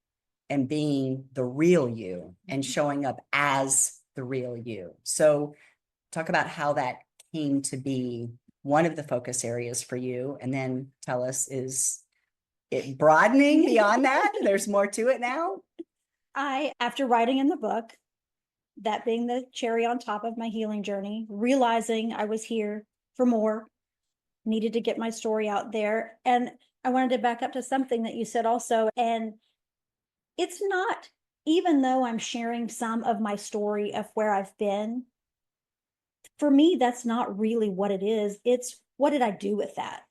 and being the real you and showing up as the real you. So talk about how that came to be one of the focus areas for you. And then tell us, is it broadening beyond that? There's more to it now? After writing in the book, that being the cherry on top of my healing journey, realizing I was here for more, needed to get my story out there. And I wanted to back up to something that you said also. And it's not, even though I'm sharing some of my story of where I've been, for me, that's not really what it is. It's, what did I do with that?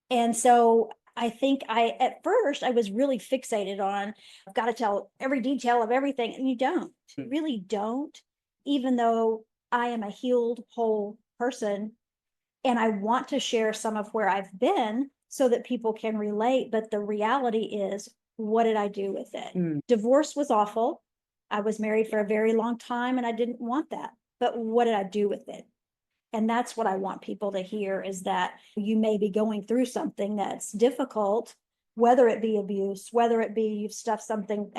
And so I think at first I was really fixated on, I've got to tell every detail of everything. And you really don't, even though I am a healed, whole person. And I want to share some of where I've been so that people can relate. But the reality is, what did I do with it? Divorce was awful. I was married for a very long time and I didn't want that. But what did I do with it? And that's what I want people to hear, is that you may be going through something that's difficult, whether it be abuse, whether it be you've stuffed something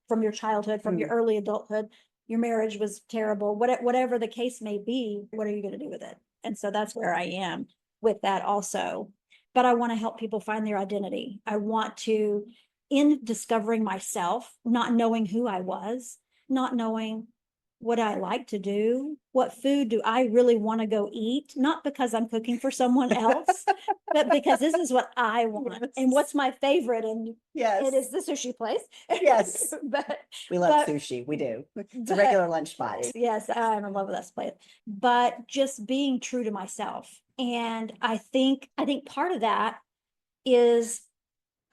from your childhood, from your early adulthood, your marriage was terrible, whatever the case may be, what are you going to do with it? And so that's where I am with that also. But I want to help people find their identity. I want to, in discovering myself, not knowing who I was, not knowing what I like to do, what food do I really want to go eat, not because I'm cooking for someone else, but because this is what I want. Yes. And what's my favorite, and it is the sushi place. Yes. But we love sushi. We do. It's a regular lunch spot. Yes, I'm in love with that place. But just being true to myself And I think part of that is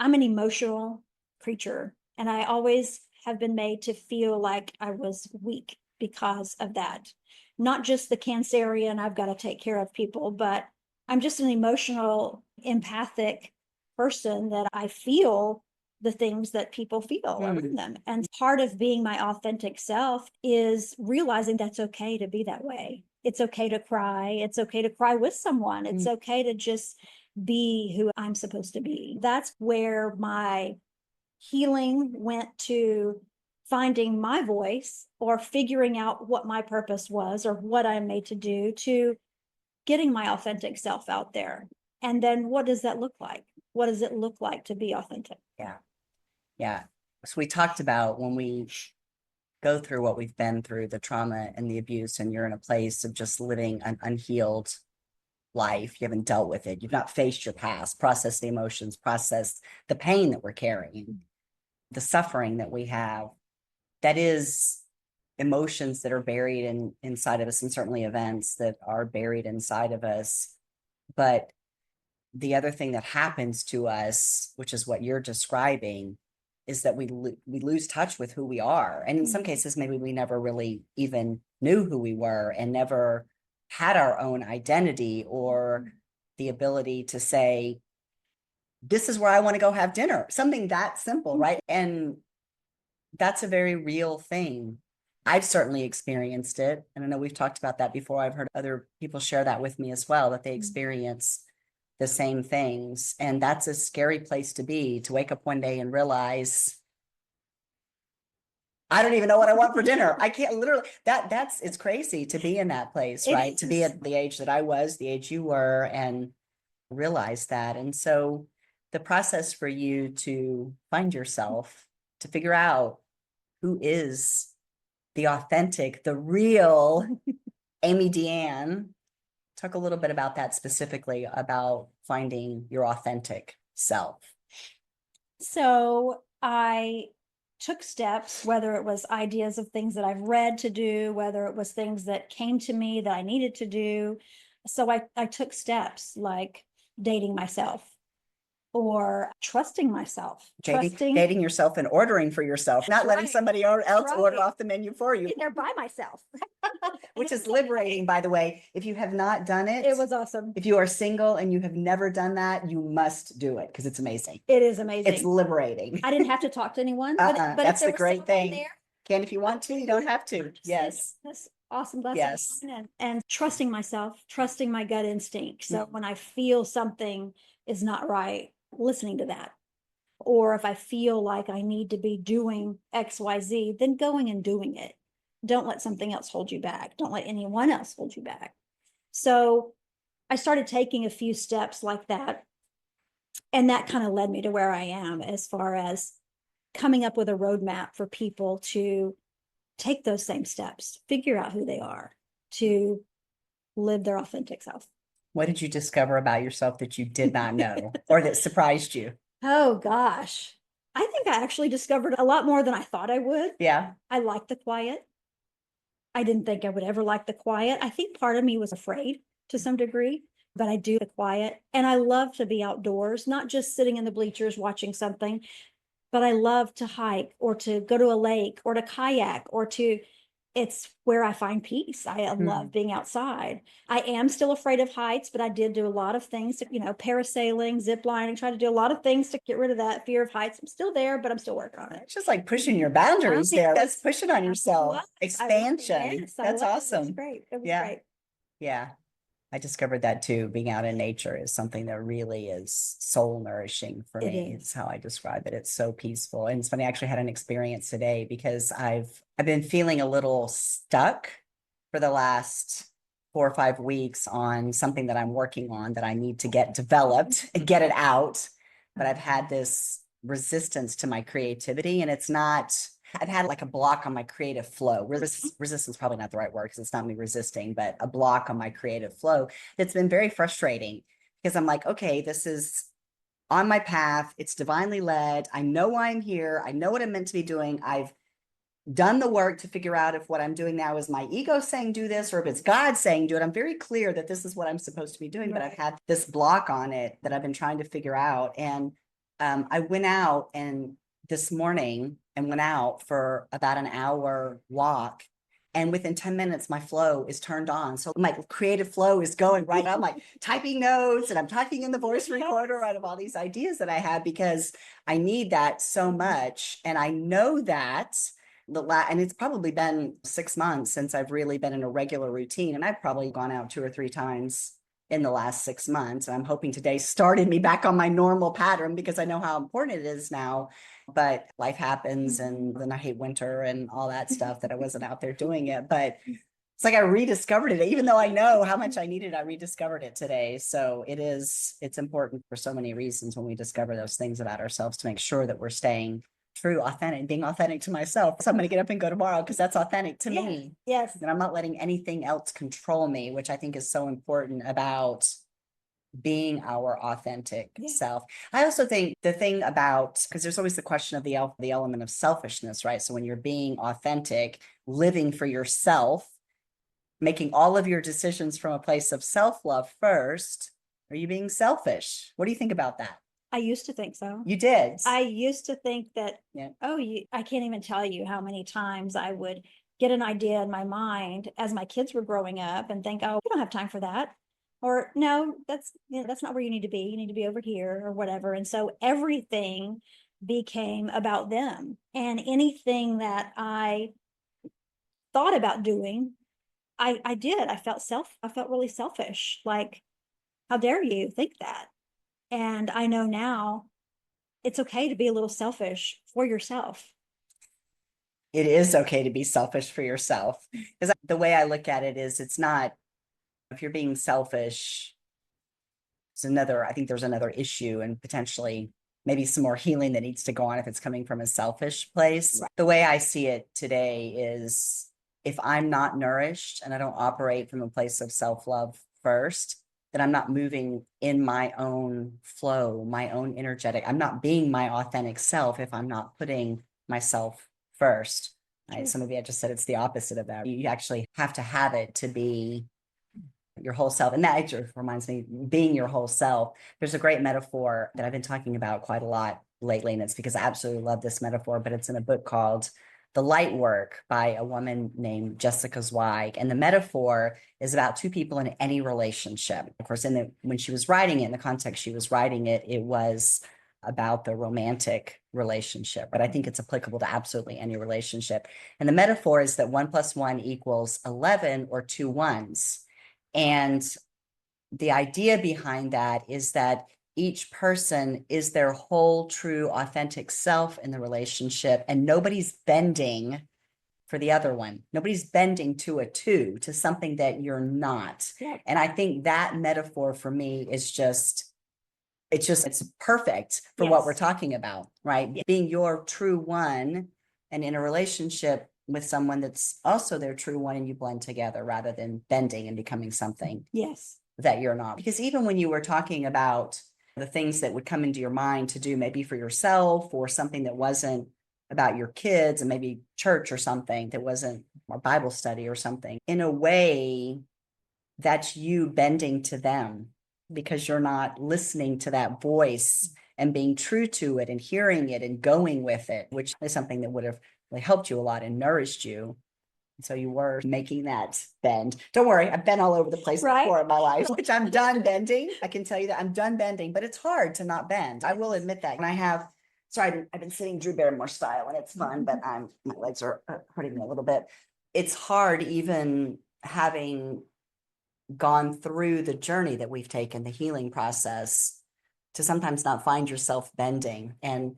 I'm an emotional creature, and I always have been made to feel like I was weak because of that. Not just the Cancerian, I've got to take care of people, but I'm just an emotional, empathic person that I feel the things that people feel around them. And part of being my authentic self is realizing that's okay to be that way. It's okay to cry. It's okay to cry with someone. It's okay to just be who I'm supposed to be. That's where my healing went, to finding my voice or figuring out what my purpose was or what I'm made to do, to getting my authentic self out there. And then what does that look like? What does it look like to be authentic? Yeah. Yeah. So we talked about when we go through what we've been through, the trauma and the abuse, and you're in a place of just living an unhealed life. You haven't dealt with it. You've not faced your past, processed the emotions, processed the pain that we're carrying, the suffering that we have. That is emotions that are buried inside of us, and certainly events that are buried inside of us. But the other thing that happens to us, which is what you're describing, is that we lose touch with who we are. And in some cases, maybe we never really even knew who we were and never had our own identity or the ability to say, this is where I want to go have dinner, something that simple, right? And that's a very real thing. I've certainly experienced it. And I know we've talked about that before. I've heard other people share that with me as well, that they experience the same things. And that's a scary place to be, to wake up one day and realize, I don't even know what I want for dinner. I can't literally, it's crazy to be in that place, right? To be at the age that I was, the age you were, and realize that. And so the process for you to find yourself, to figure out who is the authentic, the real Amey Deianne. Talk a little bit about that, specifically about finding your authentic self. So I took steps, whether it was ideas of things that I've read to do, whether it was things that came to me that I needed to do. So I took steps like dating myself, or trusting myself, dating yourself and ordering for yourself, not letting somebody else order off the menu for you. Getting there by myself. Which is liberating, by the way. If you have not done it, It was awesome. If you are single and you have never done that, you must do it, because it's amazing. It is amazing. It's liberating. I didn't have to talk to anyone. But that's the great thing. Can, if you want to, you don't have to. Yes. That's awesome lesson. Yes. And trusting myself, trusting my gut instinct. So when I feel something is not right, listening to that. Or if I feel like I need to be doing XYZ, then going and doing it. Don't let something else hold you back. Don't let anyone else hold you back. So I started taking a few steps like that. And that kind of led me to where I am, as far as coming up with a roadmap for people to take those same steps, figure out who they are, to live their authentic self. What did you discover about yourself that you did not know or that surprised you? Oh, gosh. I think I actually discovered a lot more than I thought I would. Yeah. I like the quiet. I didn't think I would ever like the quiet. I think part of me was afraid to some degree, but I do the quiet. And I love to be outdoors, not just sitting in the bleachers watching something, but I love to hike, or to go to a lake, or to kayak, or to, it's where I find peace. I love being outside. I am still afraid of heights, but I did do a lot of things, parasailing, zip lining, try to do a lot of things to get rid of that fear of heights. I'm still there, but I'm still working on it. It's just like pushing your boundaries there. That's pushing on yourself. Expansion. Yes, that's awesome. It was great. It was great. Yeah. I discovered that too. Being out in nature is something that really is soul nourishing for me. It's how I describe it. It's so peaceful. And it's funny, I actually had an experience today, because I've been feeling a little stuck for the last 4 or 5 weeks on something that I'm working on that I need to get developed and get it out. But I've had this resistance to my creativity, and it's not, I've had like a block on my creative flow. Resistance is probably not the right word, because it's not me resisting, but a block on my creative flow. That's been very frustrating, because I'm like, okay, this is on my path. It's divinely led. I know why I'm here. I know what I'm meant to be doing. I've done the work to figure out if what I'm doing now is my ego saying do this, or if it's God saying do it. I'm very clear that this is what I'm supposed to be doing, but I've had this block on it that I've been trying to figure out. And I went out this morning and went out for about an hour walk. And within 10 minutes, my flow is turned on. So my creative flow is going right. I'm like typing notes and I'm talking in the voice recorder out of all these ideas that I have, because I need that so much. And I know that and it's probably been 6 months since I've really been in a regular routine. And I've probably gone out 2 or 3 times in the last 6 months. And I'm hoping today started me back on my normal pattern, because I know how important it is now. But life happens, and then I hate winter and all that stuff that I wasn't out there doing it. But it's like I rediscovered it, even though I know how much I needed. I rediscovered it today. So it's important for so many reasons when we discover those things about ourselves, to make sure that we're staying true, authentic, being authentic to myself. So I'm going to get up and go tomorrow because that's authentic to me. Yes. And I'm not letting anything else control me, which I think is so important about being our authentic self. I also think the thing about, because there's always the question of the element of selfishness, right? So when you're being authentic, living for yourself, making all of your decisions from a place of self-love first, are you being selfish? What do you think about that? I used to think so. You did. I used to think that, I can't even tell you how many times I would get an idea in my mind as my kids were growing up and think, oh, we don't have time for that. Or no, that's not where you need to be. You need to be over here or whatever. And so everything became about them. And anything that I thought about doing, I did. I felt really selfish. Like, how dare you think that? And I know now it's okay to be a little selfish for yourself. It is okay to be selfish for yourself. Because the way I look at it is, it's not, if you're being selfish, I think there's another issue, and potentially maybe some more healing that needs to go on if it's coming from a selfish place. Right. The way I see it today is, if I'm not nourished and I don't operate from a place of self-love first, then I'm not moving in my own flow, my own energetic. I'm not being my authentic self if I'm not putting myself first. Some of you, I just said it's the opposite of that. You actually have to have it to be your whole self. And that just reminds me, being your whole self. There's a great metaphor that I've been talking about quite a lot lately, and it's because I absolutely love this metaphor, but it's in a book called The Light Work by a woman named Jessica Zweig. And the metaphor is about 2 people in any relationship. Of course, when she was writing it, in the context she was writing it, it was about the romantic relationship, but I think it's applicable to absolutely any relationship. And the metaphor is that 1 + 1 = 11, or 2 ones. And the idea behind that is that each person is their whole, true, authentic self in the relationship, and nobody's bending for the other one. Nobody's bending to a 2, to something that you're not. Yeah. And I think that metaphor for me is it's perfect for what we're talking about, right? Yeah. Being your true one, and in a relationship with someone that's also their true one, and you blend together rather than bending and becoming something that you're not. Because even when you were talking about the things that would come into your mind to do, maybe for yourself, or something that wasn't about your kids, and maybe church or something that wasn't, or Bible study or something, in a way that's you bending to them, because you're not listening to that voice and being true to it and hearing it and going with it, which is something that would have really helped you a lot and nourished you. So you were making that bend. Don't worry, I've been all over the place before in my life, which I'm done bending. I can tell you that I'm done bending, but it's hard to not bend. I will admit that. And I've been sitting Drew Barrymore style, and it's fun, but my legs are hurting me a little bit. It's hard, even having gone through the journey that we've taken, the healing process, to sometimes not find yourself bending. And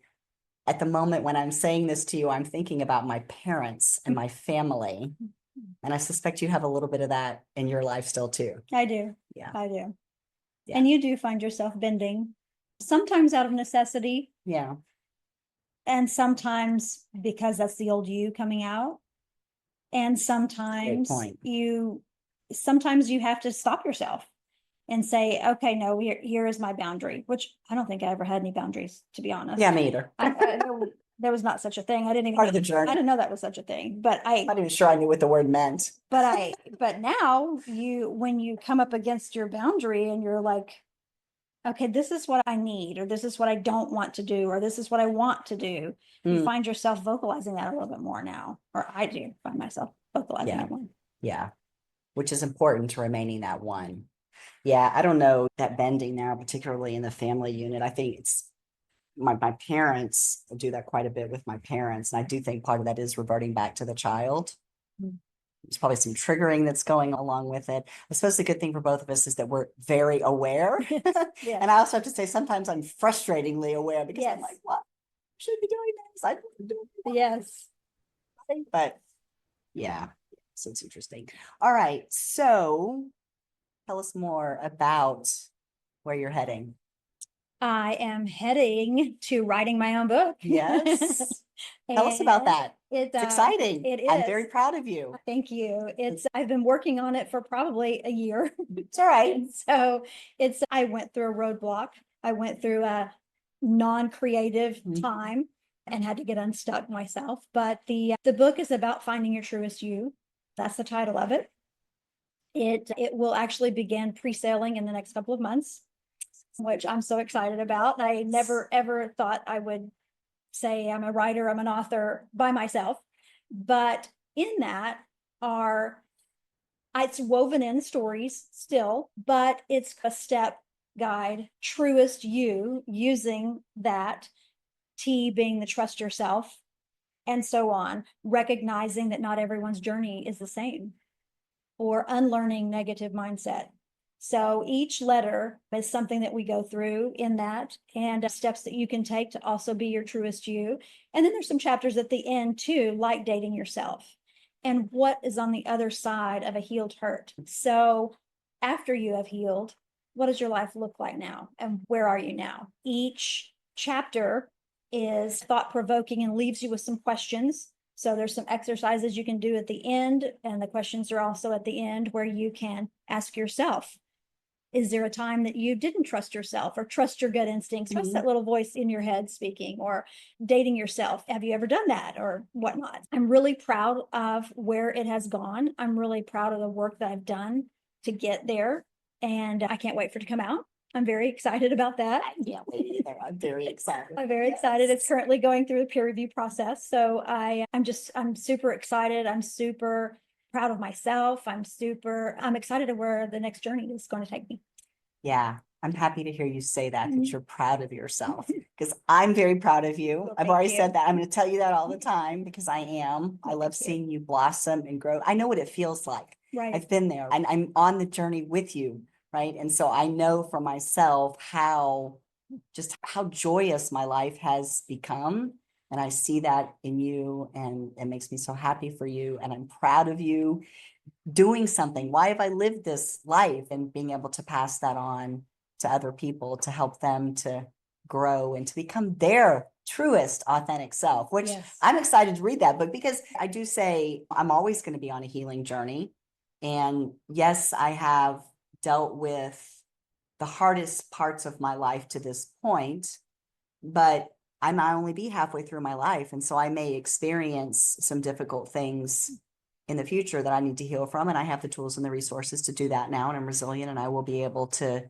at the moment when I'm saying this to you, I'm thinking about my parents and my family. And I suspect you have a little bit of that in your life still too. I do. Yeah. I do. Yeah. And you do find yourself bending, sometimes out of necessity. Yeah. And sometimes because that's the old you coming out. And sometimes you have to stop yourself and say, okay, no, here is my boundary, which I don't think I ever had any boundaries, to be honest. Yeah, me either. there was not such a thing. I didn't even Part of the journey. I didn't know that was such a thing, but I'm not even sure I knew what the word meant. but now when you come up against your boundary and you're like, okay, this is what I need, or this is what I don't want to do, or this is what I want to do. You find yourself vocalizing that a little bit more now, or I do find myself vocalizing it more. Yeah. Which is important to remaining that one. Yeah. I don't know that bending now, particularly in the family unit. I think it's my parents do that quite a bit with my parents. And I do think part of that is reverting back to the child. There's probably some triggering that's going along with it. I suppose the good thing for both of us is that we're very aware. Yeah. And I also have to say, sometimes I'm frustratingly aware because I'm like, what? I should be doing this. I don't do it. Yes. But yeah, so it's interesting. All right. So tell us more about where you're heading. I am heading to writing my own book. Yes. Tell us about that. It's exciting. It is. I'm very proud of you. Thank you. I've been working on it for probably a year. It's all right. So I went through a roadblock. I went through a non-creative time and had to get unstuck myself. But the book is about finding your truest you. That's the title of it. It will actually begin pre-selling in the next couple of months, which I'm so excited about. I never ever thought I would say I'm a writer, I'm an author by myself, but in that it's woven in stories still, but it's a step guide, truest you, using that T being the trust yourself, and so on, recognizing that not everyone's journey is the same, or unlearning negative mindset. So each letter is something that we go through in that, and steps that you can take to also be your truest you. And then there's some chapters at the end too, like dating yourself and what is on the other side of a healed hurt. So after you have healed, what does your life look like now? And where are you now? Each chapter is thought-provoking and leaves you with some questions. So there's some exercises you can do at the end, and the questions are also at the end where you can ask yourself, is there a time that you didn't trust yourself or trust your gut instincts? Trust that little voice in your head speaking, or dating yourself. Have you ever done that or whatnot? I'm really proud of where it has gone. I'm really proud of the work that I've done to get there, and I can't wait for it to come out. I'm very excited about that. I can't wait either. I'm very excited. I'm very excited. It's currently going through the peer review process. So I'm super excited. I'm super proud of myself. I'm excited of where the next journey is going to take me. Yeah. I'm happy to hear you say that you're proud of yourself, because I'm very proud of you. Well, I've already said that. I'm going to tell you that all the time because I am. I love seeing you blossom and grow. I know what it feels like. Right. I've been there, and I'm on the journey with you. Right. And so I know for myself how joyous my life has become. And I see that in you, and it makes me so happy for you. And I'm proud of you doing something. Why have I lived this life, and being able to pass that on to other people to help them to grow and to become their truest authentic self, which I'm excited to read that book, because I do say I'm always going to be on a healing journey. And yes, I have dealt with the hardest parts of my life to this point, but I might only be halfway through my life. And so I may experience some difficult things in the future that I need to heal from. And I have the tools and the resources to do that now. And I'm resilient, and I will be able to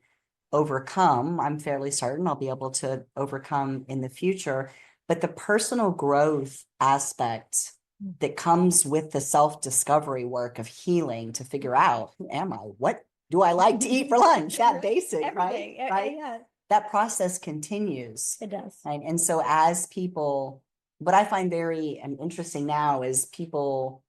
overcome. I'm fairly certain I'll be able to overcome in the future. But the personal growth aspect that comes with the self-discovery work of healing, to figure out, who am I? What do I like to eat for lunch? That basic, right? Yeah. That process continues. It does. Right? And so as people, what I find very interesting now is people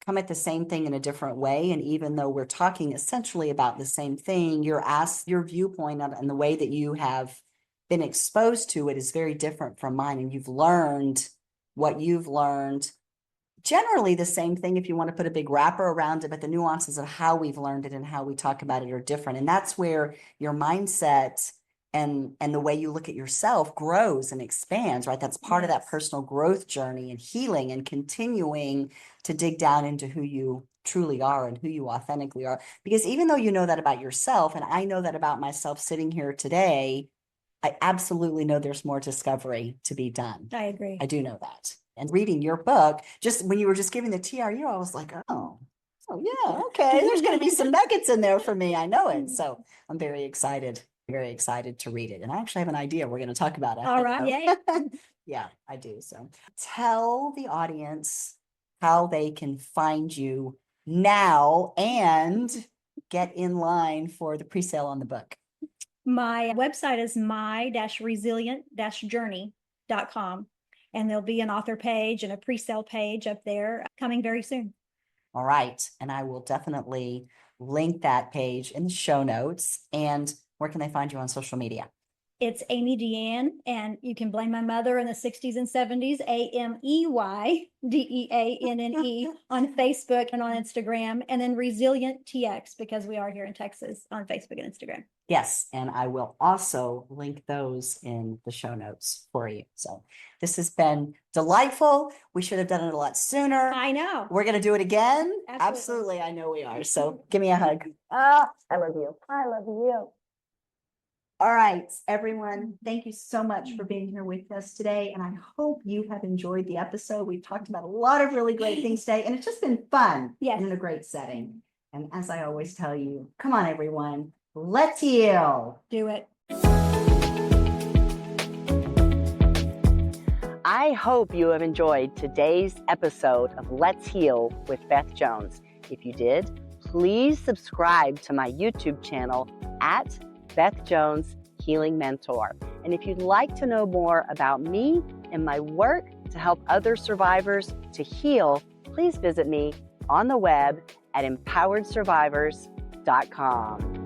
come at the same thing in a different way. And even though we're talking essentially about the same thing, your viewpoint and the way that you have been exposed to it is very different from mine. And you've learned what you've learned. Generally the same thing, if you want to put a big wrapper around it, but the nuances of how we've learned it and how we talk about it are different. And that's where your mindset and the way you look at yourself grows and expands, right? That's part of that personal growth journey and healing, and continuing to dig down into who you truly are and who you authentically are. Because even though you know that about yourself, and I know that about myself sitting here today, I absolutely know there's more discovery to be done. I agree. I do know that. And reading your book, just when you were just giving the TRU, I was like, oh yeah, okay. There's going to be some nuggets in there for me. I know it. So I'm very excited to read it. And I actually have an idea we're going to talk about it. All right. Yay. Yeah, I do. So tell the audience how they can find you now and get in line for the pre-sale on the book. My website is my-resilient-journey.com. And there'll be an author page and a pre-sale page up there coming very soon. All right. And I will definitely link that page in the show notes. And where can they find you on social media? It's Amey Deianne, and you can blame my mother in the 60s and 70s, AmeyDeanne on Facebook and on Instagram, and then Resilient TX, because we are here in Texas, on Facebook and Instagram. Yes, and I will also link those in the show notes for you. So this has been delightful. We should have done it a lot sooner. I know. We're going to do it again. Absolutely. I know we are. So give me a hug. I love you. I love you. All right, everyone, thank you so much for being here with us today. And I hope you have enjoyed the episode. We've talked about a lot of really great things today, and it's just been fun. Yes. And in a great setting. And as I always tell you, come on, everyone, let's heal. Do it. I hope you have enjoyed today's episode of Let's Heal with Beth Jones. If you did, please subscribe to my YouTube channel at Beth Jones Healing Mentor. And if you'd like to know more about me and my work to help other survivors to heal, please visit me on the web at empoweredsurvivors.com.